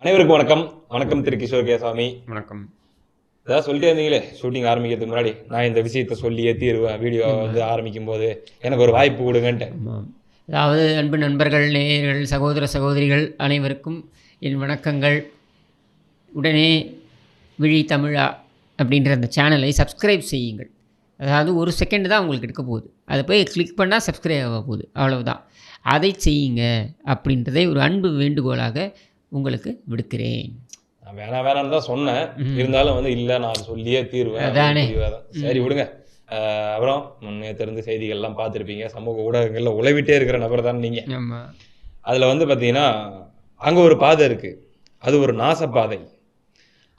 அனைவருக்கும் வணக்கம். வணக்கம் திரு கிஷோர் கேசாமி. வணக்கம். ஏதாவது சொல்லிட்டே இருந்தீங்களே ஷூட்டிங் ஆரம்பிக்கிறதுக்கு முன்னாடி, நான் இந்த விஷயத்த சொல்லியே தீருவேன் வீடியோ ஆரம்பிக்கும் போது, எனக்கு ஒரு வாய்ப்பு கொடுங்கன்ட்டு. அதாவது அன்பு நண்பர்கள், நேயர்கள், சகோதர சகோதரிகள் அனைவருக்கும் என் வணக்கங்கள். உடனே விழி தமிழா அப்படின்ற அந்த சேனலை சப்ஸ்கிரைப் செய்யுங்கள். அதாவது ஒரு செகண்ட் தான் உங்களுக்கு எடுக்க போகுது, அதை போய் கிளிக் பண்ணால் சப்ஸ்கிரைப் ஆக போகுது, அவ்வளவுதான். அதை செய்யுங்க அப்படின்றதை ஒரு அன்பு வேண்டுகோளாக உங்களுக்கு விடுக்கிறேன். வேணாம் தான் சொன்னேன், இருந்தாலும் இல்லை நான் அதை சொல்லியே தீருவேன். அதானே, சரி விடுங்க. அப்புறம் முன்னேற்றிருந்து செய்திகள்லாம் பார்த்துருப்பீங்க, சமூக ஊடகங்களில் உழவிட்டே இருக்கிற நபர் தான் நீங்கள். அதில் பார்த்தீங்கன்னா அங்கே ஒரு பாதை இருக்குது, அது ஒரு நாச பாதை,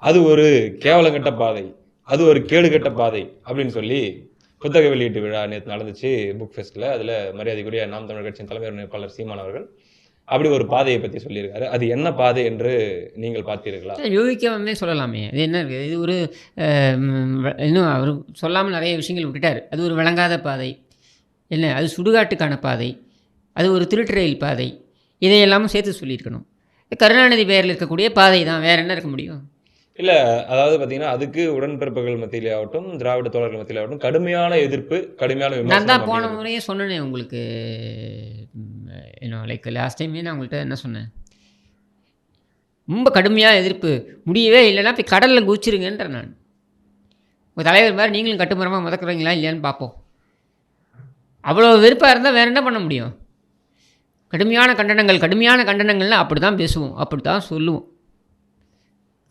அது ஒரு கேவலங்கட்ட பாதை, அது ஒரு கேடுகட்ட பாதை அப்படின்னு சொல்லி புத்தக வெளியீட்டு விழா நேற்று நடந்துச்சு புக் ஃபெஸ்ட்டில். அதில் மரியாதைக்குரிய நாம் தமிழர் கட்சியின் தலைமை ஒருங்கிணைப்பாளர் சீமான் அவர்கள் அப்படி ஒரு பாதையை பற்றி சொல்லியிருக்காரு. அது என்ன பாதை என்று நீங்கள் பார்த்தீர்களா? யூகிக்கவே சொல்லலாமே, அது என்ன இருக்குது, இது ஒரு இன்னும் அவர் சொல்லாமல் நிறைய விஷயங்கள் விட்டுட்டார். அது ஒரு விளங்காத பாதை, என்ன அது சுடுகாட்டுக்கான பாதை, அது ஒரு திருட்டு ரயில் பாதை, இதையெல்லாமும் சேர்த்து சொல்லியிருக்கணும். கருணாநிதி பெயரில் இருக்கக்கூடிய பாதை தான், வேறு என்ன இருக்க முடியும்? இல்லை, அதாவது பார்த்தீங்கன்னா அதுக்கு உடன்பிறப்புகள் மத்தியிலே ஆகட்டும், திராவிட தோழர்கள் மத்தியிலே ஆகட்டும் கடுமையான எதிர்ப்பு, கடுமையான விமர்சனம். நான் தான் போன முறையே சொன்னேனே உங்களுக்கு, லைக் லாஸ்ட் டைமே நான் உங்கள்கிட்ட என்ன சொன்னேன், ரொம்ப கடுமையாக எதிர்ப்பு, முடியவே இல்லைன்னா போய் கடலில் குதிச்சிருங்கன்ற. நான் உங்கள் தலைவர் மாதிரி நீங்களும் கட்டுமரமாக முதக்கிறீங்களா இல்லையான்னு பார்ப்போம். அவ்வளோ வெறுப்பாக இருந்தால் வேறு என்ன பண்ண முடியும்? கடுமையான கண்டனங்கள்னால் அப்படி தான் பேசுவோம், அப்படி தான் சொல்லுவோம்.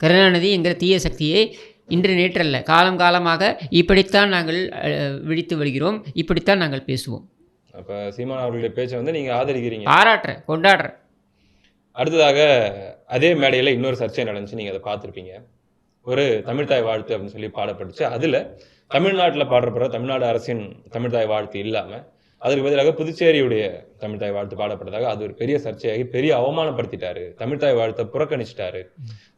கருணாநிதி என்கிற தீய சக்தியை இன்று நேற்றல்ல, காலம் காலமாக இப்படித்தான் நாங்கள் விழித்து வருகிறோம், இப்படித்தான் நாங்கள் பேசுவோம். அப்போ சீமான் அவர்களுடைய பேச்சை நீங்கள் ஆதரிக்கிறீங்க, பாராட்டுறேன், கொண்டாடுறேன். அடுத்ததாக அதே மேடையில் இன்னொரு சர்ச்சை நடந்துச்சு, நீங்கள் அதை பார்த்துருப்பீங்க. ஒரு தமிழ்தாய் வாழ்த்து அப்படின்னு சொல்லி பாடப்பட்டுச்சு. அதில் தமிழ்நாட்டில் பாடப்படுற தமிழ்நாடு அரசின் தமிழ்தாய் வாழ்த்து இல்லாமல் அதுக்கு பதிலாக புதுச்சேரியுடைய தமிழ்தாய் வாழ்த்து பாடப்பட்டதாக அது ஒரு பெரிய சர்ச்சையாகி பெரிய அவமானப்படுத்திட்டாரு, தமிழ்தாய் வாழ்த்தை புறக்கணிச்சிட்டாரு.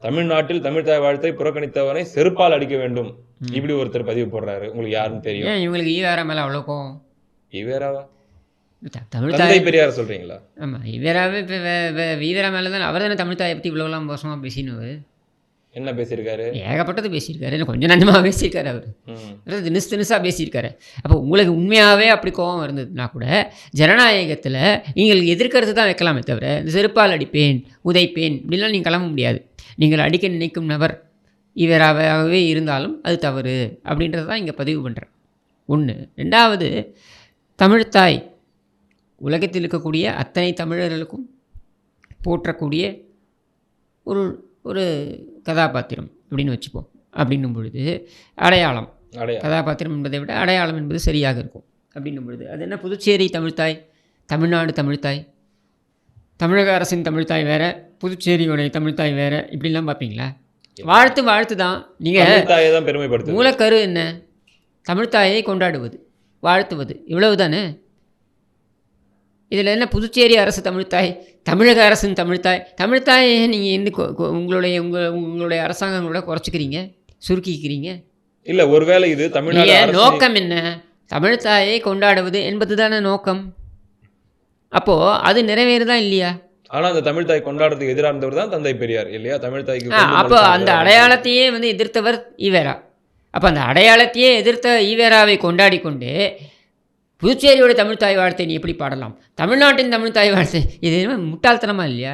தமிழ்நாட்டில் தமிழ்தாய் வாழ்த்தை புறக்கணித்தவனை செருப்பால் அடிக்க வேண்டும், இப்படி ஒருத்தர் பதிவு போடுறாரு. உங்களுக்கு யாருன்னு தெரியும்? இவங்களுக்கு ஈவேரா மேலே அவ்வளோ கோவம். ஈவேராவா? தமிழ்தாய் பெரியார சொல்றீங்களா? ஆமாம், ஈவேராவே இப்போ ஈவேரா மேலே தான். அவர் தானே தமிழ்தாயை பற்றி இவ்வளோலாம் மோசமாக பேசினவர். என்ன பேசியிருக்காரு? ஏகப்பட்டது பேசியிருக்காரு, எனக்கு கொஞ்சம் நஞ்சமாக பேசியிருக்காரு. அவர் தினுசாக பேசியிருக்காரு. அப்போ உங்களுக்கு உண்மையாகவே அப்படி கோபம் இருந்ததுன்னா கூட ஜனநாயகத்தில் நீங்கள் எதிர்க்கிறது தான் வைக்கலாமே தவிர, இந்த செருப்பால் அடிப்பேன், உதைப்பேன் இப்படிலாம் நீங்கள் கிளம்ப முடியாது. நீங்கள் அடிக்க நினைக்கும் நபர் ஈவேராவாகவே இருந்தாலும் அது தவறு அப்படின்றது தான் இங்கே பதிவு பண்ணுறேன். ஒன்று. ரெண்டாவது, தமிழ்த்தாய் உலகத்தில் இருக்கக்கூடிய அத்தனை தமிழர்களுக்கும் போற்றக்கூடிய ஒரு ஒரு கதாபாத்திரம் அப்படின்னு வச்சுப்போம். அப்படின்னும் பொழுது அடையாளம், கதாபாத்திரம் என்பதை விட அடையாளம் என்பது சரியாக இருக்கும். அப்படின்னும் பொழுது அது என்ன, புதுச்சேரி தமிழ்த்தாய், தமிழ்நாடு தமிழ்த்தாய், தமிழக அரசின் தமிழ்த்தாய் வேறு, புதுச்சேரியோடைய தமிழ்த்தாய் வேறு, இப்படிலாம் பார்ப்பீங்களா? வாழ்த்து தான். நீங்கள் பெருமைப்படுத்து, மூலக்கரு என்ன, தமிழ்த்தாயை கொண்டாடுவது, வாழ்த்துவது, இவ்வளவு தானே. இதில் என்ன புதுச்சேரி அரசு தமிழ்த்தாய், தமிழக அரசின் தமிழ்த்தாயை நீங்கள் எந்த உங்களுடைய அரசாங்கங்களோட குறைச்சிக்கிறீங்க, சுருக்கிக்கிறீங்க? இல்லை, ஒருவேளை இது தமிழ்நாடு நோக்கம் என்ன, தமிழ்த்தாயை கொண்டாடுவது என்பது தானே நோக்கம். அப்போது அது நிறைவேறுதா இல்லையா? ஆனால் அந்த தமிழ்த்தாய் கொண்டாடுறதுக்கு எதிராக இருந்தவர் தான் தந்தை பெரியார் இல்லையா? தமிழ்த்தாய்க்கு அப்போ அந்த அடையாளத்தையே எதிர்த்தவர் ஈவேரா. அப்போ அந்த அடையாளத்தையே எதிர்த்த ஈவேராவை கொண்டாடி கொண்டு புதுச்சேரியோட தமிழ்த்தாய் வாழ்த்தை நீ எப்படி பாடலாம், தமிழ்நாட்டின் தமிழ்த்தாய் வாழ்த்தை? இது முட்டாள்தனமா இல்லையா?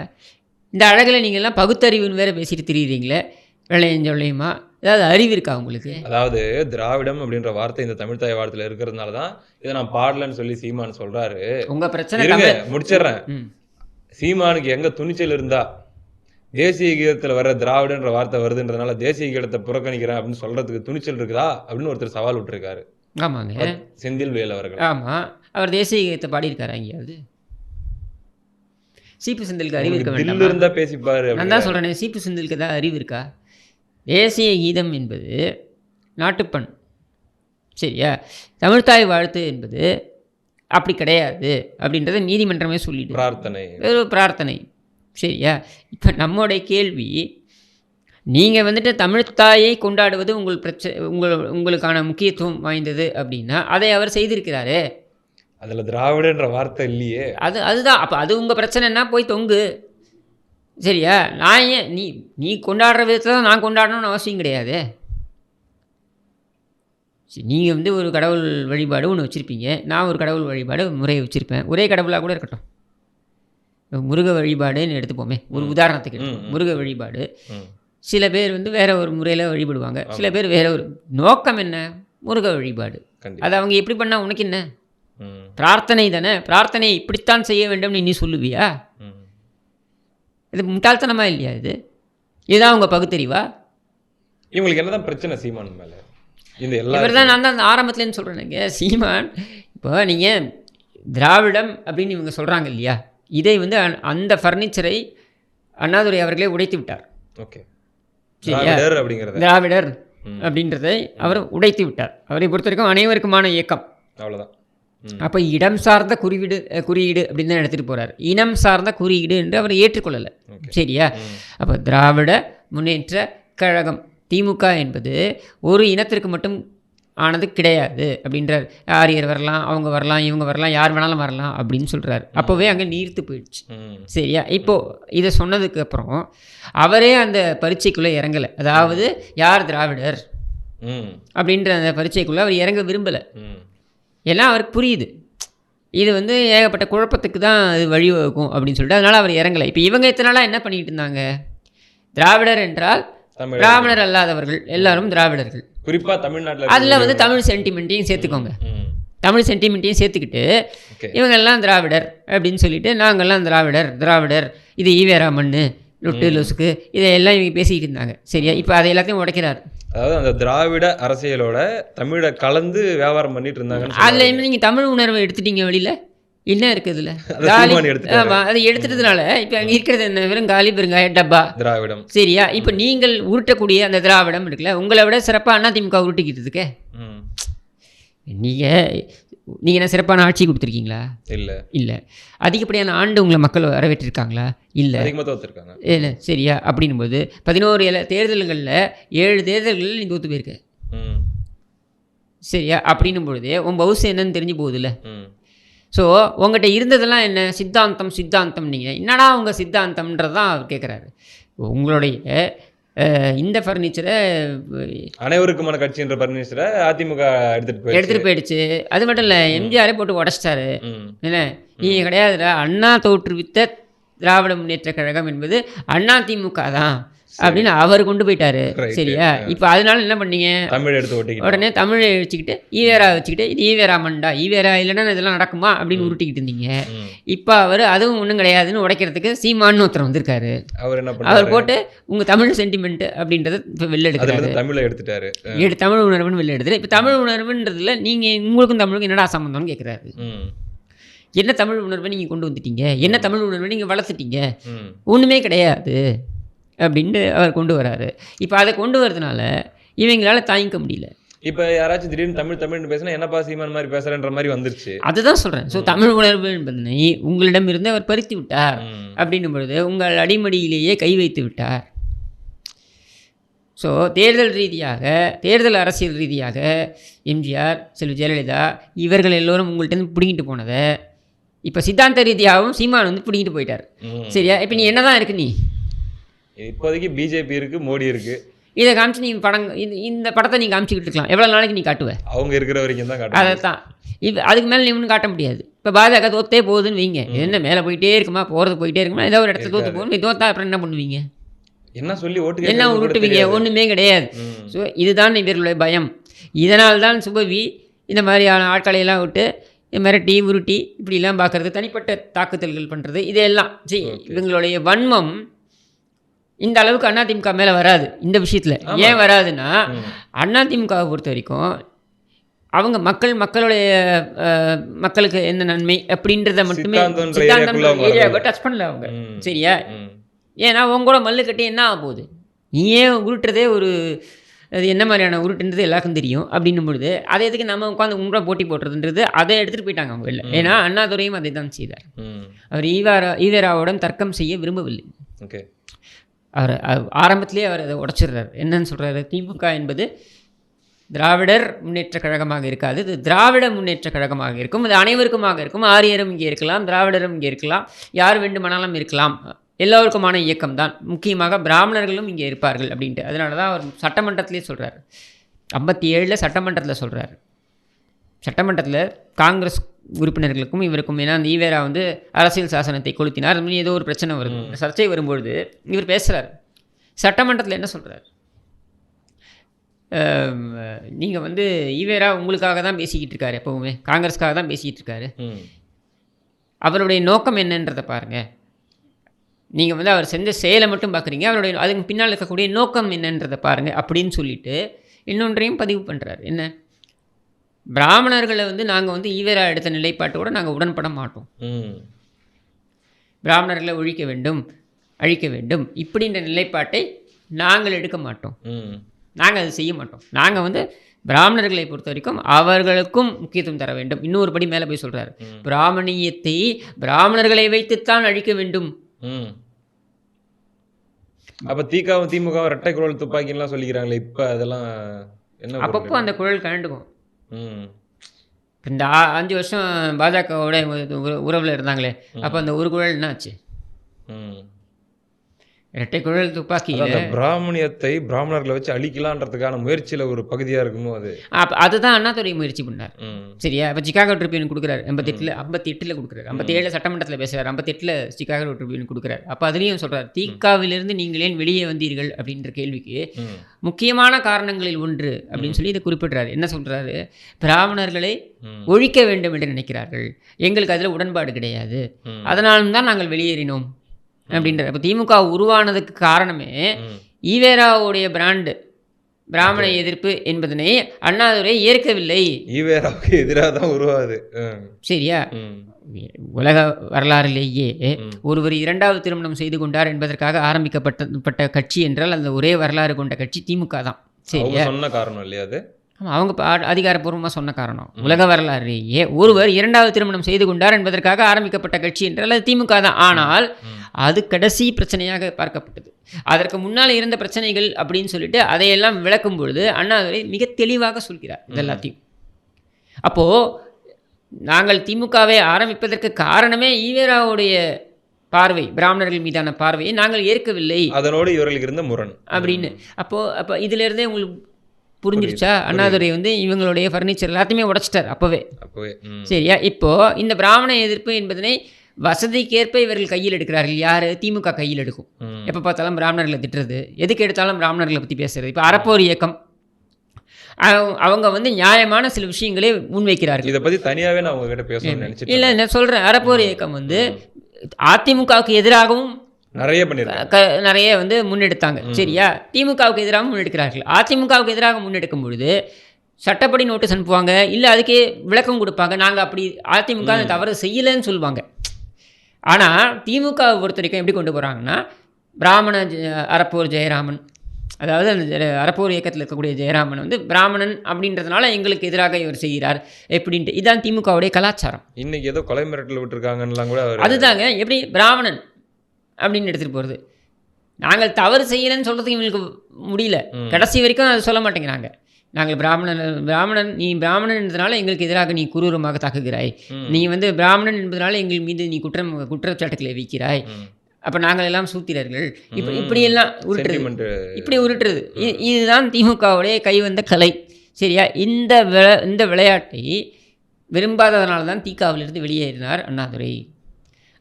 இந்த அழகில் நீங்கள்லாம் பகுத்தறிவுன்னு வேறு பேசிட்டு திரியுறீங்களே, வெள்ளையஞ்சொல்லையுமா? ஏதாவது அறிவு இருக்கா உங்களுக்கு? அதாவது திராவிடம் அப்படின்ற வார்த்தை இந்த தமிழ்த்தாய் வார்த்தையில் இருக்கிறதுனால தான் இதை நான் பாடலன்னு சொல்லி சீமான் சொல்கிறாரு. உங்கள் பிரச்சனை முடிச்சிடுறேன். சீமானுக்கு எங்கே துணிச்சல் இருந்தா, தேசிய கீதத்தில் வர திராவிடன்ற வார்த்தை வருதுன்றதுனால தேசிய கீதத்தை புறக்கணிக்கிறேன் அப்படின்னு சொல்கிறதுக்கு துணிச்சல் இருக்குதா அப்படின்னு ஒருத்தர் சவால் விட்டுருக்காரு. ஆமாங்க, செந்தில்வேல் அவர்கள். ஆமாம், அவர் தேசிய கீதத்தை பாடியிருக்காரு எங்கேயாவது? சீப்பு செந்திலுக்கு அறிவு இருக்க வேண்டாம், பேசிப்பாரு. நான் தான் சொல்கிறேன், சீப்பு செந்திலுக்கு தான் அறிவு இருக்கா? தேசிய கீதம் என்பது நாட்டுப்பண், சரியா? தமிழ்த்தாய் வாழ்த்து என்பது அப்படி கிடையாது அப்படின்றத நீதிமன்றமே சொல்லிட்டு, பிரார்த்தனை, சரியா? இப்போ நம்மளுடைய கேள்வி, நீங்கள் தமிழ்த்தாயை கொண்டாடுவது உங்களுக்கான முக்கியத்துவம் வாய்ந்தது அப்படின்னா அதை அவர் செய்திருக்கிறாரு. அதில் திராவிடன்ற வார்த்தை இல்லையே. அதுதான். அப்போ அது உங்கள் பிரச்சனைன்னா போய் தொங்கு. சரியா? நான் ஏன் நீ கொண்டாடுற விதத்தில் தான் நான் கொண்டாடணும்னு அவசியம் கிடையாது. நீங்கள் வந்து ஒரு கடவுள் வழிபாடு ஒன்று வச்சுருப்பீங்க, நான் ஒரு கடவுள் வழிபாடு முறையை வச்சுருப்பேன். ஒரே கடவுளாக கூட இருக்கட்டும். முருக வழிபாடுன்னு எடுத்துப்போமே, ஒரு உதாரணத்துக்கு எடுத்துப்போம். முருக வழிபாடு சில பேர் வந்து வேற ஒரு முறையில் வழிபடுவாங்க, சில பேர் வேற ஒரு. நோக்கம் என்ன? முருக வழிபாடு. அது அவங்க எப்படி பண்ணால் உனக்கு என்ன? பிரார்த்தனை தானே. பிரார்த்தனையை இப்படித்தான் செய்ய வேண்டும்னு நீ சொல்லுவியா? இது முட்டாள்தனமா இல்லையா? இதுதான் அவங்க பகுத்தறிவா? இவங்களுக்கு என்னதான் பிரச்சனை சீமான் மேலே? இவர் தான் நான் தான் ஆரம்பத்துலேருந்து சொல்கிறேனுங்க. சீமான் இப்போ நீங்கள் திராவிடம் அப்படின்னு இவங்க சொல்கிறாங்க இல்லையா, இதை வந்து அந்த ஃபர்னிச்சரை அண்ணாதுரை அவர்களே உடைத்து விட்டார். ஓகே, திராவிடர் அப்படின்றதை அவர் உடைத்து விட்டார். அவரை பொறுத்த வரைக்கும் அனைவருக்குமான இயக்கம், அவ்வளோதான். அப்போ இடம் சார்ந்த குறியீடு அப்படின்னு தான் எடுத்துகிட்டு போகிறார். இனம் சார்ந்த குறியீடு என்று அவர் ஏற்றுக்கொள்ளலை. சரியா? அப்போ திராவிட முன்னேற்ற கழகம் திமுக என்பது ஒரு இனத்திற்கு மட்டும் ஆனது கிடையாது அப்படின்றார். ஆரியர் வரலாம், அவங்க வரலாம், இவங்க வரலாம், யார் வேணாலும் வரலாம் அப்படின்னு சொல்கிறார். அப்போவே அங்கே நீர்த்து போயிடுச்சு. சரியா? இப்போது இதை சொன்னதுக்கப்புறம் அவரே அந்த பரீட்சைக்குள்ளே இறங்கலை. அதாவது யார் திராவிடர் அப்படின்ற அந்த பரீட்சைக்குள்ளே அவர் இறங்க விரும்பலை. ஏன்னா அவருக்கு புரியுது இது வந்து ஏகப்பட்ட குழப்பத்துக்கு தான் அது வழிவகுக்கும் அப்படின்னு சொல்லிட்டு அதனால் அவர் இறங்கலை. இப்போ இவங்க இத்தனை நாளாக என்ன பண்ணிகிட்டு இருந்தாங்க? திராவிடர் என்றால் பிராமணர் அல்லாதவர்கள் எல்லாரும் திராவிடர்கள். குறிப்பாக தமிழ்நாட்டில் அதில் வந்து தமிழ் சென்டிமெண்ட்டையும் சேர்த்துக்கோங்க. தமிழ் சென்டிமெண்ட்டையும் சேர்த்துக்கிட்டு இவங்கெல்லாம் திராவிடர் அப்படின்னு சொல்லிட்டு நாங்கள்லாம் திராவிடர் இது ஈவேரா மண்ணு லொட்டு லொசுக்கு இதையெல்லாம் இவங்க பேசிக்கிட்டு இருந்தாங்க. சரியா? இப்போ அதை எல்லாத்தையும் உடைக்கிறார். அதாவது அந்த திராவிட அரசியலோட தமிழை கலந்து வியாபாரம் பண்ணிட்டு இருந்தாங்க. அதில் நீங்கள் தமிழ் உணர்வை எடுத்துட்டீங்க, வெளியில் என்ன இருக்குது இதில்? ஆமாம், அதை எடுத்துட்டதுனால இப்போ அங்கே இருக்கிறது என்ன? வெறும் காலி பெருங்காய டப்பா திராவிடம். சரியா? இப்போ நீங்கள் உருட்டக்கூடிய அந்த திராவிடம் இருக்குல்ல, உங்களை விட சிறப்பாக அதிமுக உருட்டிக்கிட்டு இருக்கே. நீங்கள் என்ன சிறப்பான ஆட்சி கொடுத்துருக்கீங்களா? இல்லை. அதிகப்படியான ஆண்டு உங்களை மக்கள் வரவேற்றிருக்காங்களா? இல்லை. இல்லை. சரியா? அப்படின்னும் போது 11 தேர்தல்களில் 7 தேர்தல்களில் நீ தோற்று போயிருக்க. சரியா? அப்படின்னும் பொழுது உன் பவுஸ் என்னன்னு தெரிஞ்சு போகுதுல்ல. ஸோ உங்கள்கிட்ட இருந்ததெல்லாம் என்ன? சித்தாந்தம். நீங்கள் என்னடா உங்கள் சித்தாந்தம்ன்றது தான் அவர் கேட்குறாரு. உங்களுடைய இந்த ஃபர்னிச்சரை அனைவருக்குமான கட்சின்ற ஃபர்னிச்சரை அதிமுக எடுத்துகிட்டு போயிடுச்சு. அது மட்டும் இல்லை, எம்ஜிஆரே போட்டு உடச்சிட்டாரு. என்ன நீங்கள் கிடையாதுடா, அண்ணா தோற்றுவித்த திராவிட முன்னேற்ற கழகம் என்பது அதிமுக தான் அப்படின்னு அவர் கொண்டு போயிட்டாரு. சரியா? இப்போ அதனால என்ன பண்ணீங்க? தமிழ் எடுத்து உடனே தமிழை வச்சுக்கிட்டு ஈவேரா வச்சுக்கிட்டு இது ஈவேரா மண்டா, ஈவேரா இல்லைன்னா இதெல்லாம் நடக்குமா அப்படின்னு உருட்டிக்கிட்டு இருந்தீங்க. இப்போ அவர் அதுவும் ஒன்றும் கிடையாதுன்னு உடைக்கிறதுக்கு சீமான்னு ஒருத்தர் வந்திருக்காரு. அவர் போட்டு உங்கள் தமிழ் சென்டிமெண்ட் அப்படின்றத இப்போ வெளில எடுக்கிறாரு. தமிழை எடுத்துட்டாரு, தமிழ் உணர்வுன்னு வெளில எடுத்துரு. இப்போ தமிழ் உணர்வுன்றதுல நீங்கள் உங்களுக்கும் தமிழுக்கும் என்னடா சம்பந்தம்னு கேட்குறாரு. என்ன தமிழ் உணர்வை நீங்கள் கொண்டு வந்துட்டீங்க? என்ன தமிழ் உணர்வை நீங்கள் வளர்த்துட்டீங்க? ஒன்றுமே கிடையாது அப்படின்ட்டு அவர் கொண்டு வராரு. இப்போ அதை கொண்டு வரதுனால இவங்களால தாங்கிக்க முடியல. இப்போ யாராச்சும் திடீர்னு தமிழ்னு பேசினா என்னப்பா சீமான் மாதிரி பேசுகிறன்ற மாதிரி வந்துருச்சு. அதுதான் சொல்கிறேன். ஸோ தமிழ் உணர்வு என்பதனை உங்களிடமிருந்து அவர் பறித்து விட்டார். அப்படின்னும் பொழுது உங்கள் அடிமடியிலேயே கை வைத்து விட்டார். ஸோ தேர்தல் அரசியல் ரீதியாக எம்ஜிஆர், செல்வி ஜெயலலிதா இவர்கள் எல்லோரும் உங்கள்கிட்ட பிடிங்கிட்டு போனதை இப்போ சித்தாந்த ரீதியாகவும் சீமான் வந்து பிடிங்கிட்டு போயிட்டார். சரியா? இப்போ நீ என்ன தான் இருக்கு? நீ இப்போதைக்கு பிஜேபி இருக்குது, மோடி இருக்குது. இதை காமிச்சு நீங்கள் இந்த படத்தை நீங்கள் காமிச்சிக்கிட்டு இருக்கலாம். எவ்வளோ நாளைக்கு நீ காட்டுவேன்? அவங்க இருக்கிற வரைக்கும் தான் காட்டுவேன். அதை தான் அதுக்கு மேலே நீ ஒன்றும் காட்ட முடியாது. இப்போ பாஜக தோத்தே போகுதுன்னு வைங்க, என்ன மேலே போயிட்டே இருக்குமா, போயிட்டே இருக்குமா, ஏதோ ஒரு இடத்துல தோற்று போகணும். நீ தோத்தா அப்புறம் என்ன பண்ணுவீங்க? என்ன சொல்லி ஓட்டு என்ன உருட்டுவீங்க? ஒன்றுமே கிடையாது. ஸோ இதுதான் இவர்களுடைய பயம். இதனால்தான் சுபவி இந்த மாதிரியான ஆட்களையெல்லாம் விட்டு மிரட்டி உருட்டி இப்படிலாம் பார்க்குறது, தனிப்பட்ட தாக்குதல்கள் பண்ணுறது, இதெல்லாம் இவங்களுடைய வன்மம் இந்த அளவுக்கு அதிமுக மேலே வராது. இந்த விஷயத்தில் ஏன் வராதுன்னா, அதிமுகவை பொறுத்த வரைக்கும் அவங்க மக்களுக்கு என்ன நன்மை அப்படின்றத மட்டுமே சித்தாந்தம் டச் பண்ணல அவங்க. சரியா? ஏன்னா உங்களோட மல்லு கட்டி என்ன ஆக போகுது? நீயே உருட்டுறதே அது என்ன மாதிரியான உருட்டுன்றது எல்லாருக்கும் தெரியும். அப்படின்னும் பொழுது அதை எதுக்கு நம்ம உட்காந்து உங்களோட போட்டி போட்டுறதுன்றது அதை எடுத்துகிட்டு போயிட்டாங்க அவங்க வெளில. ஏன்னா அண்ணாதுரையும் அதை தான் செய்தார். அவர் ஈவேராவுடன் தர்க்கம் செய்ய விரும்பவில்லை. அவர் ஆரம்பத்திலே அவர் அதை உடைச்சிடுறாரு. என்னன்னு சொல்கிறாரு? திமுக என்பது திராவிடர் முன்னேற்ற கழகமாக இருக்காது, இது திராவிட முன்னேற்ற கழகமாக இருக்கும். இது அனைவருக்குமாக இருக்கும். ஆரியரும் இங்கே இருக்கலாம், திராவிடரும் இங்கே இருக்கலாம், யார் வேண்டுமானாலும் இருக்கலாம் எல்லோருக்குமான இயக்கம் தான், முக்கியமாக பிராமணர்களும் இங்கே இருப்பார்கள் அப்படின்ட்டு. அதனால தான் அவர் சட்டமன்றத்திலே சொல்கிறார், 57 சட்டமன்றத்தில் சொல்கிறார். சட்டமன்றத்தில் காங்கிரஸ் உறுப்பினர்களுக்கும் இவருக்கும், ஏன்னா அந்த ஈவேரா வந்து அரசியல் சாசனத்தை கொளுத்தினார், ஏதோ ஒரு பிரச்சனை வருது, சர்ச்சை வரும்பொழுது இவர் பேசுகிறார். சட்டமன்றத்தில் என்ன சொல்கிறார், நீங்கள் வந்து ஈவேரா உங்களுக்காக தான் பேசிக்கிட்டு இருக்காரு, எப்போவுமே காங்கிரஸ்க்காக தான் பேசிக்கிட்டு இருக்காரு, அவருடைய நோக்கம் என்னன்றதை பாருங்கள், நீங்கள் வந்து அவர் செஞ்ச செயலை மட்டும் பார்க்குறீங்க, அவருடைய அதுக்கு பின்னால் இருக்கக்கூடிய நோக்கம் என்னன்றதை பாருங்கள் அப்படின்னு சொல்லிட்டு இன்னொன்றையும் பதிவு பண்ணுறாரு. என்ன, பிராமணர்களை வந்து நாங்கள் வந்து ஈவேரா எடுத்த நிலைப்பாட்டோடு நாங்கள் உடன்பட மாட்டோம், பிராமணர்களை ஒழிக்க வேண்டும் அழிக்க வேண்டும் இப்படின்ற நிலைப்பாட்டை நாங்கள் எடுக்க மாட்டோம், நாங்கள் அதை செய்ய மாட்டோம். நாங்கள் வந்து பிராமணர்களை பொறுத்த வரைக்கும் அவர்களுக்கும் முக்கியத்துவம் தர வேண்டும். இன்னொரு படி மேலே போய் சொல்கிறார், பிராமணியத்தை பிராமணர்களை வைத்துத்தான் அழிக்க வேண்டும். அப்போ திகாவும் திமுகவும் இரட்டை குரல் துப்பாக்கிலாம் சொல்லிக்கிறாங்களே, இப்போ அதெல்லாம் என்ன? அப்பப்போ அந்த குரல் கலண்டுக்கும். இந்த 5 வருஷம் பாஜகவோட உறவில் இருந்தாங்களே, அப்போ அந்த ஒரு குரல் என்ன ஆச்சு? இரட்டை குழல் துப்பாக்கி பிராமணியத்தை பிராமணர்களை வச்சு அழிக்கலான்றதுக்கான முயற்சியில் ஒரு பகுதியாக இருக்கணும். அது அதுதான் அண்ணாதுரை முயற்சி பண்ணார். சரியா? இப்போ சிகாகோ ட்ரிபியூன் கொடுக்குறாரு 58 கொடுக்குறாரு, 57 சட்டமன்றத்தில் பேசுகிறார், 58 சிகாகோ ட்ரிபியூன் கொடுக்குறாரு. அப்போ அதுலேயும் சொல்கிறார், தீக்காவிலிருந்து நீங்கள் ஏன் வெளியே வந்தீர்கள் அப்படின்ற கேள்விக்கு முக்கியமான காரணங்களில் ஒன்று அப்படின்னு சொல்லி இதை குறிப்பிட்றாரு. என்ன சொல்கிறாரு, பிராமணர்களை ஒழிக்க வேண்டும் என்று நினைக்கிறார்கள், எங்களுக்கு அதில் உடன்பாடு கிடையாது, அதனாலும் தான் நாங்கள் வெளியேறினோம் அப்படின்ற. இப்போ திமுக உருவானதுக்கு காரணமே ஈவேராவுடைய பிராண்டு பிராமண எதிர்ப்பு என்பதனை அண்ணாதுரை ஏற்கவில்லை. ஈவேராவுக்கு எதிராக தான் உருவாது. சரியா? உலக வரலாறிலேயே ஒருவர் 2வது திருமணம் செய்து கொண்டார் என்பதற்காக ஆரம்பிக்கப்பட்ட கட்சி என்றால் அந்த ஒரே வரலாறு கொண்ட கட்சி திமுக தான். சரியா? சொன்ன காரணம் இல்லையா அது? அவங்க அதிகாரப்பூர்வமாக சொன்ன காரணம். உலக வரலாறுலேயே ஒருவர் 2வது திருமணம் செய்து கொண்டார் என்பதற்காக ஆரம்பிக்கப்பட்ட கட்சி என்றால் அது திமுக தான். ஆனால் அது கடைசி பிரச்சனையாக பார்க்கப்பட்டது. அதற்கு முன்னால் இருந்த பிரச்சனைகள் அப்படின்னு சொல்லிட்டு அதையெல்லாம் விளக்கும் பொழுது அண்ணாதுரை மிக தெளிவாக சொல்கிறார் இதெல்லாத்தையும். அப்போது நாங்கள் திமுகவை ஆரம்பிப்பதற்கு காரணமே ஈவேராவுடைய பார்வை, பிராமணர்கள் மீதான பார்வையை நாங்கள் ஏற்கவில்லை, அதனோடு இவர்களுக்கு இருந்த முரண் அப்படின்னு. அப்போ இதிலிருந்தே உங்களுக்கு புரிஞ்சிருச்சா? அண்ணாதுரை வந்து இவங்களுடைய ஃபர்னிச்சர் எல்லாத்தையுமே உடைச்சிட்டார் அப்போவே. சரியா? இப்போது இந்த பிராமண எதிர்ப்பு என்பதனை வசதிக்கேற்ப இவர்கள் கையில் எடுக்கிறார்கள். யார்? திமுக கையில் எடுக்கும். எப்போ பார்த்தாலும் பிராமணர்களை திட்டுறது, எதுக்கு எடுத்தாலும் பிராமணர்களை பற்றி பேசுறது. இப்போ அறப்போர் இயக்கம் அவங்க வந்து நியாயமான சில விஷயங்களே முன்வைக்கிறார்கள். இதை பற்றி தனியாகவே நான் உங்ககிட்ட பேசணும்னு நினச்சேன். இல்லை, நான் சொல்கிறேன், அறப்போர் இயக்கம் வந்து அதிமுகவுக்கு எதிராகவும் நிறைய வந்து முன்னெடுத்தாங்க. சரியா? திமுகவுக்கு எதிராக முன்னெடுக்கிறார்கள். அதிமுகவுக்கு எதிராக முன்னெடுக்கும் பொழுது சட்டப்படி நோட்டீஸ் அனுப்புவாங்க, இல்லை அதுக்கே விளக்கம் கொடுப்பாங்க, நாங்கள் அப்படி அதிமுக தவறு செய்யலைன்னு சொல்லுவாங்க. ஆனால் திமுகவை பொறுத்த வரைக்கும் எப்படி கொண்டு போகிறாங்கன்னா, பிராமண அறப்போர் ஜெயராமன், அதாவது அந்த அறப்போர் இயக்கத்தில் இருக்கக்கூடிய ஜெயராமன் வந்து பிராமணன் அப்படின்றதுனால எங்களுக்கு எதிராக இவர் செய்கிறார் எப்படின்ட்டு. இதுதான் திமுகவுடைய கலாச்சாரம். இன்னைக்கு ஏதோ கொலை மிரட்டல் விட்டுருக்காங்கலாம் கூட அதுதாங்க. எப்படி பிராமணன் அப்படின்னு எடுத்துகிட்டு போகிறது. நாங்கள் தவறு செய்யலைன்னு சொல்கிறதுக்கு இவங்களுக்கு முடியல, கடைசி வரைக்கும் அதை சொல்ல மாட்டேங்கிறாங்க. நாங்கள் பிராமணன் நீ பிராமணன் என்பதனால எங்களுக்கு எதிராக நீ குரூரமாக தாக்குகிறாய், நீ வந்து பிராமணன் என்பதனால எங்கள் மீது நீ குற்றச்சாட்டுக்களை வைக்கிறாய், அப்போ நாங்கள் எல்லாம் சூத்திரர்கள், இப்படியெல்லாம் உருட்டுறது, இப்படி உருட்டுறது. இதுதான் திமுகவுடைய கைவந்த கலை. சரியா? இந்த விளையாட்டை விரும்பாததனால தான் திகாவிலிருந்து வெளியேறினார் அண்ணாதுரை.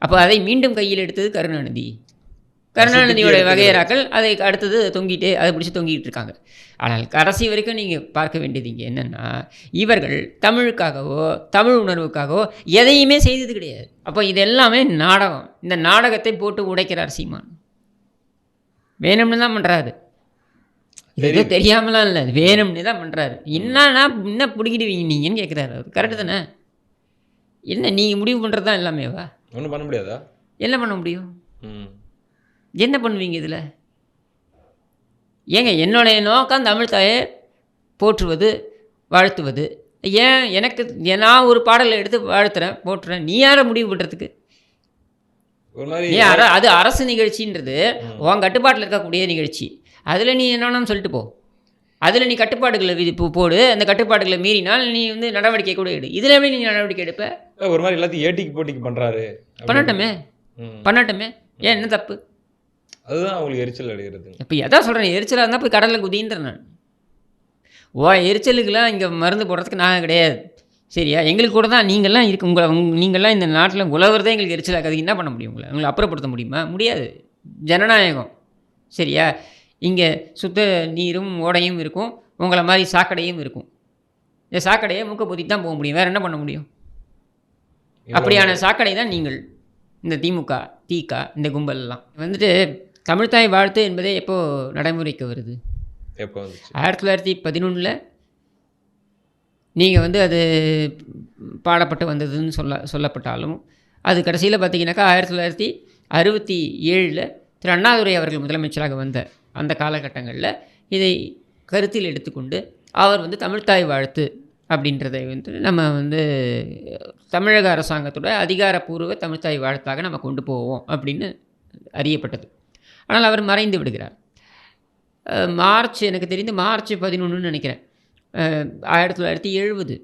அப்போ அதை மீண்டும் கையில் எடுத்தது கருணாநிதியோட வகையராக்கள். அதை அடுத்தது அதை பிடிச்சி தொங்கிட்டு இருக்காங்க. ஆனால் கடைசி வரைக்கும் நீங்கள் பார்க்க வேண்டியது இங்கே என்னென்னா, இவர்கள் தமிழுக்காகவோ தமிழ் உணர்வுக்காகவோ எதையுமே செய்தது கிடையாது. அப்போ இது எல்லாமே நாடகம். இந்த நாடகத்தை போட்டு உடைக்கிறார் சீமான். வேணும்னு தான் பண்ணுறாரு, இது எதுவும் தெரியாமலாம் இல்லை, வேணும்னு தான் பண்ணுறாரு. என்ன பிடிக்கிடுவீங்க நீங்கன்னு கேட்குறாரு. அவர் கரெக்டு தானே? என்ன நீங்கள் முடிவு பண்ணுறது தான் எல்லாமேவா? ஒன்றும் பண்ண முடியாதா? என்ன பண்ண முடியும்? என்ன பண்ணுவீங்க இதில்? ஏங்க, என்னுடைய நோக்கம் தமிழ் தாயை போற்றுவது வாழ்த்துவது. ஏன் எனக்கு நான் ஒரு பாடலை எடுத்து வாழ்த்துறேன் போட்டுறேன், நீ யாரை முடிவு பண்ணுறதுக்கு? ஏன் அது அரசு நிகழ்ச்சின்றது உன் கட்டுப்பாட்டில் இருக்கக்கூடிய நிகழ்ச்சி. அதில் நீ என்னன்னு சொல்லிட்டு போ, அதில் நீ கட்டுப்பாடுகளை போடு. அந்த கட்டுப்பாடுகளை மீறினால் நீ வந்து நடவடிக்கை கூட எடு. இதில் எப்படி நீ நடவடிக்கை எடுப்ப? ஒரு மாதிரி எல்லாத்தையும் ஏட்டிக்கு போட்டிக்கு பண்ணுறாரு. பண்ணட்டுமே, பண்ணட்டுமே, ஏன் என்ன தப்பு? அதுதான் அவங்களுக்கு எரிச்சல் அடைகிறது. இப்போ எதான் சொல்கிறேன், எரிச்சலாக இருந்தால் போய் கடலில் குதின்றேன் நான். எரிச்சலுக்கெல்லாம் இங்கே மருந்து போடுறதுக்கு நாங்கள் கிடையாது, சரியா? எங்களுக்கு கூட தான் நீங்கள்லாம் இருக்கு, நீங்கள்லாம் இந்த நாட்டில் உழவுறதே எங்களுக்கு எரிச்சலாக்காது. என்ன பண்ண முடியும்? உங்களை அப்புறப்படுத்த முடியுமா? முடியாது. ஜனநாயகம், சரியா? இங்கே சுத்த நீரும் ஓடையும் இருக்கும், உங்களை மாதிரி சாக்கடையும் இருக்கும். இந்த சாக்கடையை மூக்க பொத்தி தான் போக முடியும், வேறு என்ன பண்ண முடியும்? அப்படியான சாக்கடை தான் நீங்கள், இந்த திமுக, திக, இந்த கும்பல்லாம் வந்துட்டு. தமிழ்த்தாய் வாழ்த்து என்பதே எப்போ நடைமுறைக்கு வருது? எப்போ வந்துச்சு? 1911 நீங்கள் வந்து அது பாடப்பட்டு வந்ததுன்னு சொல்லப்பட்டாலும், அது கடைசியில் பார்த்தீங்கன்னாக்கா 1967 திரு அண்ணாதுரை அவர்கள் முதலமைச்சராக வந்த அந்த காலகட்டங்களில் இதை கருத்தில் எடுத்துக்கொண்டு அவர் வந்து தமிழ்த்தாய் வாழ்த்து அப்படின்றதை வந்து நம்ம வந்து தமிழக அரசாங்கத்தோட அதிகாரப்பூர்வ தமிழ்த்தாய் வாழ்த்தாக நம்ம கொண்டு போவோம் அப்படின்னு அறியப்பட்டது. ஆனால் அவர் மறைந்து விடுகிறார். மார்ச், எனக்கு தெரிந்து மார்ச் 11 நினைக்கிறேன், 1970.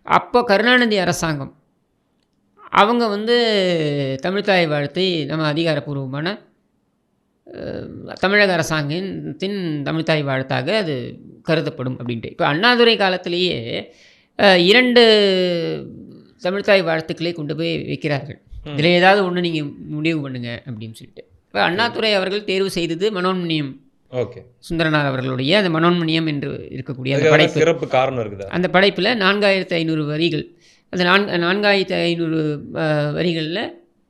அப்போ கருணாநிதி அரசாங்கம் அவங்க வந்து தமிழ்த்தாய் வாழ்த்தை நம்ம அதிகாரப்பூர்வமான தமிழக அரசாங்கத்தின் தமிழ்த்தாய் வாழ்த்தாக அது கருதப்படும் அப்படின்ட்டு. இப்போ அண்ணாதுரை காலத்திலேயே 2 தமிழ்த்தாய் வாழ்த்துக்களை கொண்டு போய் வைக்கிறார்கள். இதில் ஏதாவது ஒன்று நீங்கள் முடிவு பண்ணுங்க அப்படின்னு சொல்லிட்டு. இப்போ அண்ணாதுரை அவர்கள் தேர்வு செய்தது மனோன்மணியம். ஓகே, சுந்தரனார் அவர்களுடைய அந்த மனோன்மணியம் என்று இருக்கக்கூடிய அந்த படைப்பு, சிறப்பு காரணம் இருக்குது. அந்த படைப்பில் 4500 வரிகள். அந்த 4500 வரிகளில்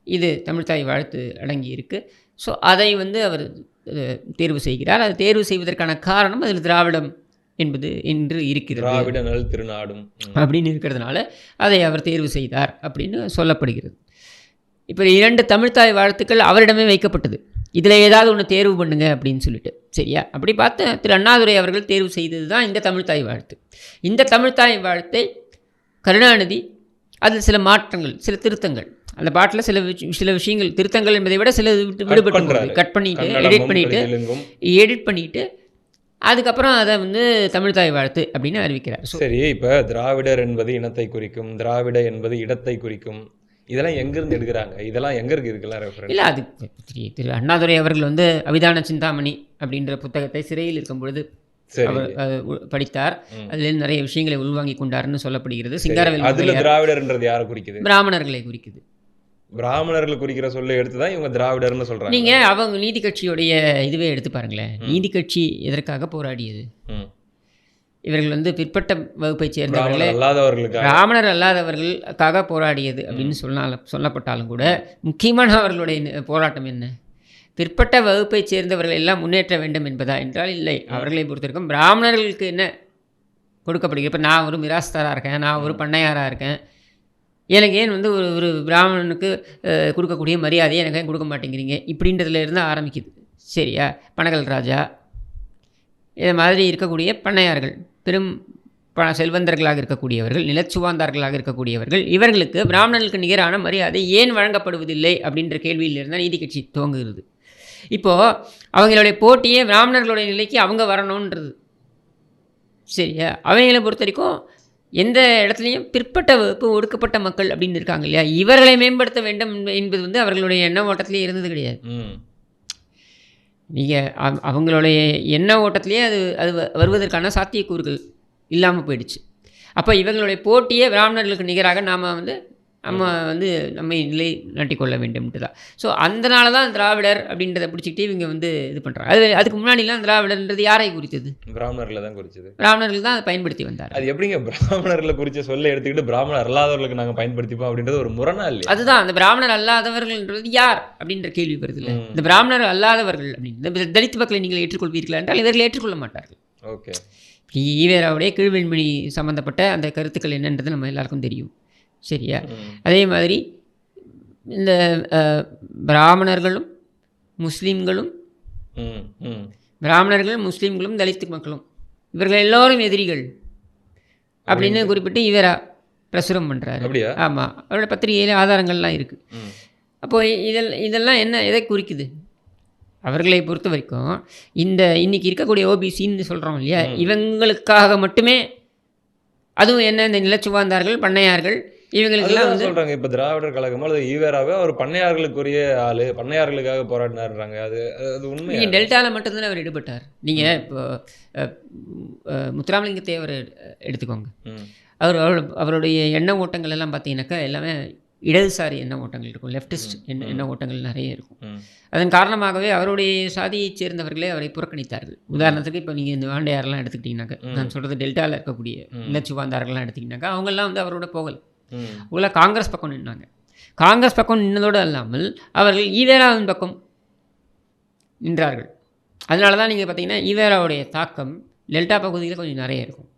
இது தமிழ்த்தாய் வாழ்த்து அடங்கி இருக்குது. ஸோ அதை வந்து அவர் தேர்வு செய்கிறார். அதை தேர்வு செய்வதற்கான காரணம் அதில் திராவிடம் என்பது என்று இருக்கிறது, திராவிட நல் திருநாடும் அப்படின்னு இருக்கிறதுனால அதை அவர் தேர்வு செய்தார் அப்படின்னு சொல்லப்படுகிறது. இப்போ 2 தமிழ்த்தாய் வாழ்த்துக்கள் அவரிடமே வைக்கப்பட்டது, இதில் ஏதாவது ஒன்று தேர்வு பண்ணுங்க அப்படின்னு சொல்லிட்டு, சரியா? அப்படி பார்த்து திரு அண்ணாதுரை அவர்கள் தேர்வு செய்தது தான் இந்த தமிழ்த்தாய் வாழ்த்து. இந்த தமிழ்த்தாய் வாழ்த்தை கருணாநிதி அதில் சில மாற்றங்கள், சில திருத்தங்கள், அந்த பாட்டில் சில விஷயங்கள், திருத்தங்கள் என்பதை விட சில விடுபட்டு கட் பண்ணிட்டு எடிட் பண்ணிட்டு அதுக்கப்புறம் அதை வந்து தமிழ்த்தாய் வாழ்த்து அப்படின்னு அறிவிக்கிறார். சரி, இப்போ திராவிடர் என்பது இனத்தை குறிக்கும், திராவிட என்பது இடத்தை குறிக்கும், இதெல்லாம் எங்கேருந்து எடுக்கிறாங்க? இதெல்லாம் எங்கே இருக்குது? இதுக்கெல்லாம் ரெஃபரன்ஸ் இல்லை. அது திரு அண்ணாதுரை அவர்கள் வந்து அபிதான சிந்தாமணி அப்படின்ற புத்தகத்தை சிறையில் இருக்கும் பொழுது படித்தார். அதில் நிறைய விஷயங்களை உள்வாங்கி கொண்டார்னு சொல்லப்படுகிறது. சிங்காரவேல் திராவிடர்ன்றது யாரை குறிக்குது? பிராமணர்களை குறிக்குது. பிராமணர்களை குறிக்கிற சொல்ல எடுத்துதான் இவங்க திராவிடர்னு சொல்றாங்க. நீங்க அவங்க நீதி கட்சியுடைய இதுவே எடுத்து பாருங்களேன். நீதி கட்சி எதற்காக போராடியது? இவர்கள் வந்து பிற்பட்ட வகுப்பை சேர்ந்தவர்களே, பிராமணர் அல்லாதவர்களுக்காக போராடியது அப்படின்னு சொல்லப்பட்டாலும் கூட முக்கியமான அவர்களுடைய போராட்டம் என்ன? பிற்பட்ட வகுப்பை சேர்ந்தவர்கள் எல்லாம் முன்னேற்ற வேண்டும் என்பதா என்றால் இல்லை. அவர்களை பொறுத்திருக்கும் பிராமணர்களுக்கு என்ன கொடுக்கப்படுகிறது? இப்போ நான் ஒரு மிராஸ்தாராக இருக்கேன், நான் ஒரு பண்ணையாராக இருக்கேன், எனக்கு ஏன் வந்து ஒரு பிராமணனுக்கு கொடுக்கக்கூடிய மரியாதையை எனக்கு ஏன் கொடுக்க மாட்டேங்கிறீங்க? இப்படின்றதுல இருந்து ஆரம்பிக்குது, சரியா? பனகல் ராஜா இதை மாதிரி இருக்கக்கூடிய பண்ணையார்கள், பெரும் செல்வந்தர்களாக இருக்கக்கூடியவர்கள், நிலச்சுவாந்தார்களாக இருக்கக்கூடியவர்கள், இவர்களுக்கு பிராமணர்களுக்கு நிகரான மரியாதை ஏன் வழங்கப்படுவதில்லை அப்படின்ற கேள்வியில் இருந்தால் நீதி கட்சி துவங்குகிறது. இப்போது அவங்களுடைய போட்டியே பிராமணர்களுடைய நிலைக்கு அவங்க வரணுன்றது, சரியா? அவங்களை பொறுத்த வரைக்கும் எந்த இடத்துலையும் பிற்பட்ட வகுப்பு, ஒடுக்கப்பட்ட மக்கள் அப்படின்னு இருக்காங்க இல்லையா, இவர்களை மேம்படுத்த வேண்டும் என்பது வந்து அவர்களுடைய எண்ண ஓட்டத்திலே இருந்தது கிடையாது. நீங்கள் அவங்களுடைய எண்ண ஓட்டத்திலேயே அது வருவதற்கான சாத்தியக்கூறுகள் இல்லாமல் போயிடுச்சு. அப்போ இவங்களுடைய போட்டியே பிராமணர்களுக்கு நிகராக நம்ம வந்து நம்மை நிலை நாட்டிக்கொள்ள வேண்டும்ட்டு தான். ஸோ அதனால தான் திராவிடர் அப்படின்றத பிடிச்சிக்கிட்டு இவங்க வந்து இது பண்ணுறாங்க. அதுக்கு முன்னாடிலாம் திராவிடர்ன்றது யாரை குறித்தது? பிராமணர்களை தான் குறித்தது. பிராமணர்கள் தான் அதை பயன்படுத்தி வந்தார். அது எப்படிங்க பிராமணர்களை குறித்த சொல்ல எடுத்துக்கிட்டு பிராமணர் அல்லாதவர்களுக்கு நாங்கள் பயன்படுத்திப்போம் அப்படின்றது ஒரு முரணா இல்லை? அதுதான் அந்த பிராமணர் அல்லாதவர்கள்ன்றது யார் அப்படின்ற கேள்வி வருது இல்லை. இந்த பிராமணர் அல்லாதவர்கள் அப்படின்னு தலித் மக்களை நீங்கள் ஏற்றுக்கொள்வீர்களா என்றால் இவர்கள் ஏற்றுக்கொள்ள மாட்டார்கள். ஓகே, ஈவேராவுடைய கீழ்வெண்மணி சம்மந்தப்பட்ட அந்த கருத்துக்கள் என்னன்றது நம்ம எல்லாருக்கும் தெரியும், சரியா? அதே மாதிரி இந்த பிராமணர்களும் முஸ்லீம்களும் தலித் மக்களும் இவர்கள் எல்லோரும் எதிரிகள் அப்படின்னு குறிப்பிட்டு ஈவேரா பிரசுரம் பண்ணுறாரு. ஆமாம், அவரோட பத்திரிகையில் ஆதாரங்கள்லாம் இருக்குது. அப்போது இதெல்லாம் என்ன, எதை குறிக்குது? அவர்களை பொறுத்த வரைக்கும் இன்னைக்கு இருக்கக்கூடிய ஓபிசின்னு சொல்கிறோம் இல்லையா, இவங்களுக்காக மட்டுமே, அதுவும் என்ன, இந்த நிலச்சுவாந்தார்கள், பண்ணையார்கள், இவங்களுக்கெல்லாம் வந்து சொல்றாங்க. இப்ப திராவிடர் கழகமோ அல்லது ஈவேராவே அவர் பண்ணையார்களுக்குரிய ஆளு, பண்ணையார்களுக்காக போராடினாருன்றாங்க. அது உண்மை. நீங்கள் டெல்டாவில் மட்டும்தானே அவர் ஈடுபட்டார். நீங்கள் இப்போ முத்துராமலிங்க தேவர் எடுத்துக்கோங்க. அவருடைய எண்ண ஓட்டங்கள் எல்லாம் பார்த்தீங்கன்னாக்கா எல்லாமே இடதுசாரி எண்ண ஓட்டங்கள் இருக்கும், லெஃப்டிஸ்ட் எண்ண ஓட்டங்கள் நிறைய இருக்கும். அதன் காரணமாகவே அவருடைய சாதியைச் சேர்ந்தவர்களே அவரை புறக்கணித்தார்கள். உதாரணத்துக்கு இப்போ நீங்கள் இந்த வாண்டையாரெல்லாம் எடுத்துக்கிட்டிங்கனாக்கா, நான் சொல்கிறது டெல்டாவில் இருக்கக்கூடிய இல்லச்சுவாந்தார்கள்லாம் எடுத்திங்கனாக்கா அவங்கெல்லாம் வந்து அவரோட போகலை. அவங்களாம் காங்கிரஸ் பக்கம் நின்னாங்க. காங்கிரஸ் பக்கம் நின்னதோடு அல்லாமல் அவர்கள் ஈவேராவின் பக்கம் நின்றார்கள். அதனால தான் நீங்கள் பார்த்தீங்கன்னா ஈவேராவுடைய தாக்கம் டெல்டா பகுதியில் கொஞ்சம் நிறைய இருக்கும்.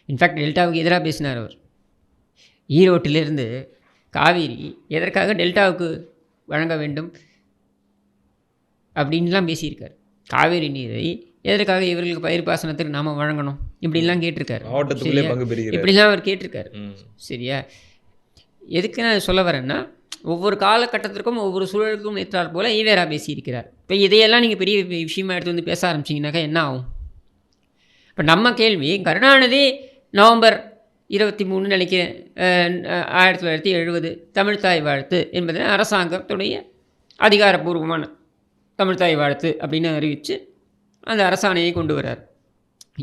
இன்ஃபேக்ட் டெல்டாவுக்கு எதிராக பேசினார் அவர். ஈரோட்டிலிருந்து காவேரி எதற்காக டெல்டாவுக்கு வழங்க வேண்டும் அப்படின்லாம் பேசியிருக்கார். காவேரி நீரை எதற்காக இவர்களுக்கு பயிர் பாசனத்துக்கு நாம் வழங்கணும் இப்படிலாம் கேட்டிருக்காரு. இப்படிலாம் அவர் கேட்டிருக்காரு. சரியா? எதுக்கு நான் சொல்ல வரேன்னா, ஒவ்வொரு காலகட்டத்திற்கும் ஒவ்வொரு சூழலுக்கும் ஏற்றாற் போல் ஈவேரா பேசியிருக்கிறார். இப்போ இதையெல்லாம் நீங்கள் பெரிய விஷயமா எடுத்து வந்து பேச ஆரம்பிச்சிங்கனாக்கா என்ன ஆகும்? இப்போ நம்ம கேள்வி, கருணாநிதி நவம்பர் 23 நினைக்கிறேன் 1970 தமிழ்த்தாய் வாழ்த்து என்பதை அரசாங்கத்துடைய அதிகாரப்பூர்வமான தமிழ்த்தாய் வாழ்த்து அப்படின்னு அறிவித்து அந்த அரசாணையை கொண்டு வர்றார்.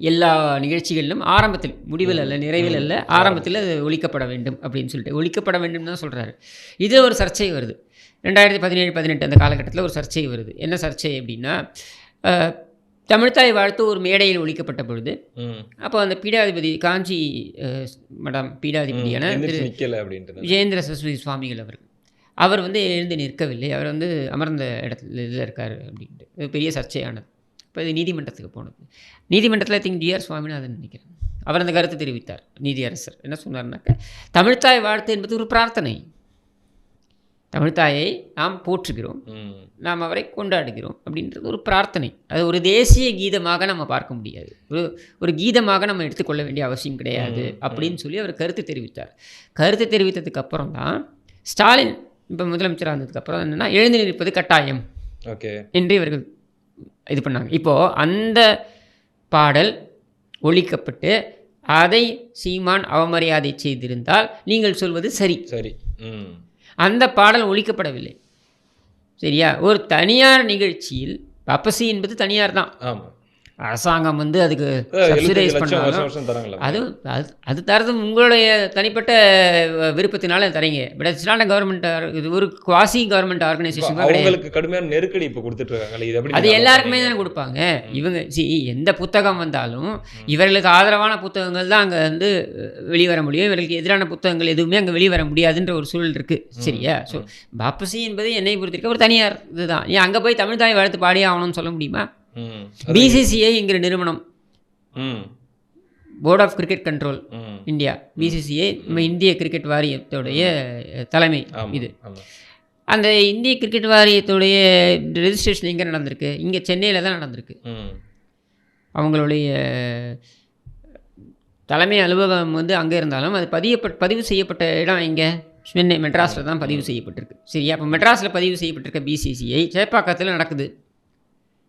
எல்லா நிகழ்ச்சிகளிலும் ஆரம்பத்தில், முடிவில் அல்ல, நிறைவில் அல்ல, ஆரம்பத்தில் அது ஒழிக்கப்பட வேண்டும் அப்படின்னு சொல்லிட்டு ஒழிக்கப்பட வேண்டும் தான் சொல்கிறாரு. இது ஒரு சர்ச்சை வருது. 2017-18 அந்த காலகட்டத்தில் ஒரு சர்ச்சை வருது. என்ன சர்ச்சை அப்படின்னா, தமிழ்த்தாய் வாழ்த்து ஒரு மேடையில் ஒழிக்கப்பட்ட பொழுது அப்போ அந்த பீடாதிபதி காஞ்சி மடம் பீடாதிபதியான விஜயேந்திர சரஸ்வதி சுவாமிகள் அவர் வந்து எழுந்து நிற்கவில்லை. அவர் வந்து அமர்ந்த இடத்துல இதில் இருக்கார் அப்படின்ட்டு பெரிய சர்ச்சையானது. இப்போ இது நீதிமன்றத்துக்கு போனது. நீதிமன்றத்தில் திங்க் டிஆர் சுவாமிநாதன் நினைக்கிறேன், அவர் அந்த கருத்து தெரிவித்தார். நீதியரசர் என்ன சொன்னார்னாக்க, தமிழ்த்தாய் வாழ்த்து என்பது ஒரு பிரார்த்தனை. தமிழ்த்தாயை நாம் போற்றுகிறோம், நாம் அவரை கொண்டாடுகிறோம் அப்படின்றது ஒரு பிரார்த்தனை. அது ஒரு தேசிய கீதமாக நம்ம பார்க்க முடியாது, ஒரு கீதமாக நம்ம எடுத்துக்கொள்ள வேண்டிய அவசியம் கிடையாது அப்படின்னு சொல்லி அவர் கருத்து தெரிவித்தார். கருத்து தெரிவித்ததுக்கு அப்புறம் தான் ஸ்டாலின் இப்போ முதலமைச்சராக இருந்ததுக்கப்புறம் என்னென்னா, எழுந்து நிற்பது கட்டாயம் என்று இவர்கள் இது பண்ணாங்க. இப்போது அந்த பாடல் ஒழிக்கப்பட்டு அதை சீமான் அவமரியாதை செய்திருந்தால் நீங்கள் சொல்வது சரி. அந்த பாடல் ஒழிக்கப்படவில்லை. சரியா? ஒரு தனியார் நிகழ்ச்சியில் பப்பசி என்பது தனியார் தான். அரசாங்கம் வந்து அதுக்கு சப்சிடைஸ் பண்ணாலும் அது தரது உங்களுடைய தனிப்பட்ட விருப்பத்தினால தரீங்க. பட் இட்ஸ் நாட் கவர்மெண்ட், இது ஒரு குவாசி கவர்மெண்ட் ஆர்கனைசேஷன் கிடையாது. கடுமையான நெருக்கடி இப்போ கொடுத்துட்டு இருக்காங்க. அது எல்லாருக்குமே தானே கொடுப்பாங்க. இவங்க எந்த புத்தகம் வந்தாலும் இவர்களுக்கு ஆதரவான புத்தகங்கள் தான் அங்கே வந்து வெளிவர முடியும், இவர்களுக்கு எதிரான புத்தகங்கள் எதுவுமே அங்கே வெளிவர முடியாதுன்ற ஒரு சூழல் இருக்குது. சரியா? ஸோ பாப்பசி என்பது என்னை பொறுத்திருக்க ஒரு தனியார் இதுதான். ஏன் அங்கே போய் தமிழ்தாய் வாழ்த்து பாடியே ஆகணும்னு சொல்ல முடியுமா? பிசிசிஐ என்கிற நிறுவனம், board of cricket control India, BCCI இந்திய கிரிக்கெட் வாரியத்துடைய தலைமை. இது அந்த இந்திய கிரிக்கெட் வாரியத்துடைய ரெஜிஸ்ட்ரேஷன் எங்கே நடந்திருக்கு? இங்கே சென்னையில் தான் நடந்திருக்கு. அவங்களுடைய தலைமை அலுவலகம் வந்து அங்கே இருந்தாலும் அது பதிவு செய்யப்பட்ட இடம் எங்கே? சென்னை மெட்ராஸில் தான் பதிவு செய்யப்பட்டிருக்கு. சரியா? அப்போ மெட்ராஸில் பதிவு செய்யப்பட்டிருக்க பிசிசிஐ சேப்பாக்கத்தில் நடக்குது,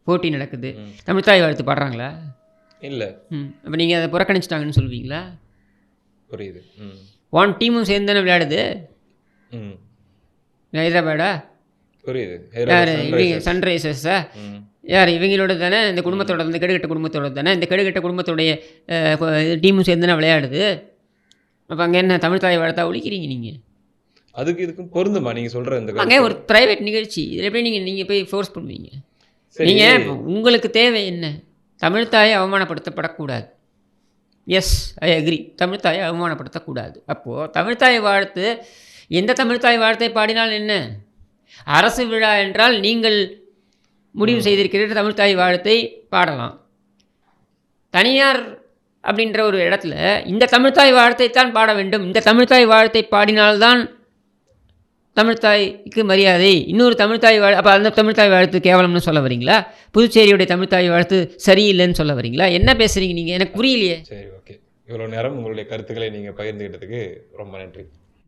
போட்டி நடக்குது. தமிழ்த்தாய் வாழ்த்து பாடுறாங்களா? இல்லை. அப்போ நீங்கள் அதை புறக்கணிச்சிட்டாங்கன்னு சொல்லுவீங்களா? புரியுது. ஒன் டீமும் சேர்ந்து தானே விளையாடுது. ஹைதராபாடா? புரியுது. யார் இவங்க? சன்ரைசர்ஸா? யார் இவங்களோட தானே, இந்த குடும்பத்தோட, இந்த கெடுகட்ட குடும்பத்தோட தானே, இந்த கெடுகட்ட குடும்பத்தோடைய டீமும் சேர்ந்து தானே விளையாடுது. அப்போ அங்கே என்ன தமிழ்த்தாய் வாழ்த்தா ஒழிக்கிறீங்க நீங்கள்? அதுக்கு இதுக்கும் பொருந்துமா நீங்கள் சொல்கிற இந்த? அங்கே ஒரு ப்ரைவேட் நிகழ்ச்சி, இதில் எப்படி நீங்கள் போய் ஃபோர்ஸ் பண்ணுவீங்க? நீங்கள் உங்களுக்கு தேவை என்ன? தமிழ்த்தாயை அவமானப்படுத்தப்படக்கூடாது. Yes, I agree. தமிழ்த்தாயை அவமானப்படுத்தக்கூடாது. அப்போது தமிழ்த்தாய் வாழ்த்து, எந்த தமிழ்த்தாய் வாழ்த்தை பாடினால் என்ன? அரசு விழா என்றால் நீங்கள் முடிவு செய்திருக்கிறீர்கள் தமிழ்த்தாய் வாழ்த்தை பாடலாம். தனியார் அப்படின்ற ஒரு இடத்துல இந்த தமிழ்த்தாய் வாழ்த்தை தான் பாட வேண்டும், இந்த தமிழ்த்தாய் வாழ்த்தை பாடினால்தான் தமிழ்த்தாய்க்கு மரியாதை, இன்னொரு தமிழ்த்தாய் அப்போ அந்த தமிழ்த்தாய் வாழ்த்து கேவலம்னு சொல்ல வரீங்களா? புதுச்சேரியுடைய தமிழ்த்தாய் வாழ்த்து சரியில்லைன்னு சொல்ல வரீங்களா? என்ன பேசுகிறீங்க நீங்கள்? எனக்கு புரியலையே. சரி, ஓகே. இவ்வளோ நேரம் உங்களுடைய கருத்துக்களை நீங்கள் பகிர்ந்துக்கிட்டதுக்கு ரொம்ப நன்றி.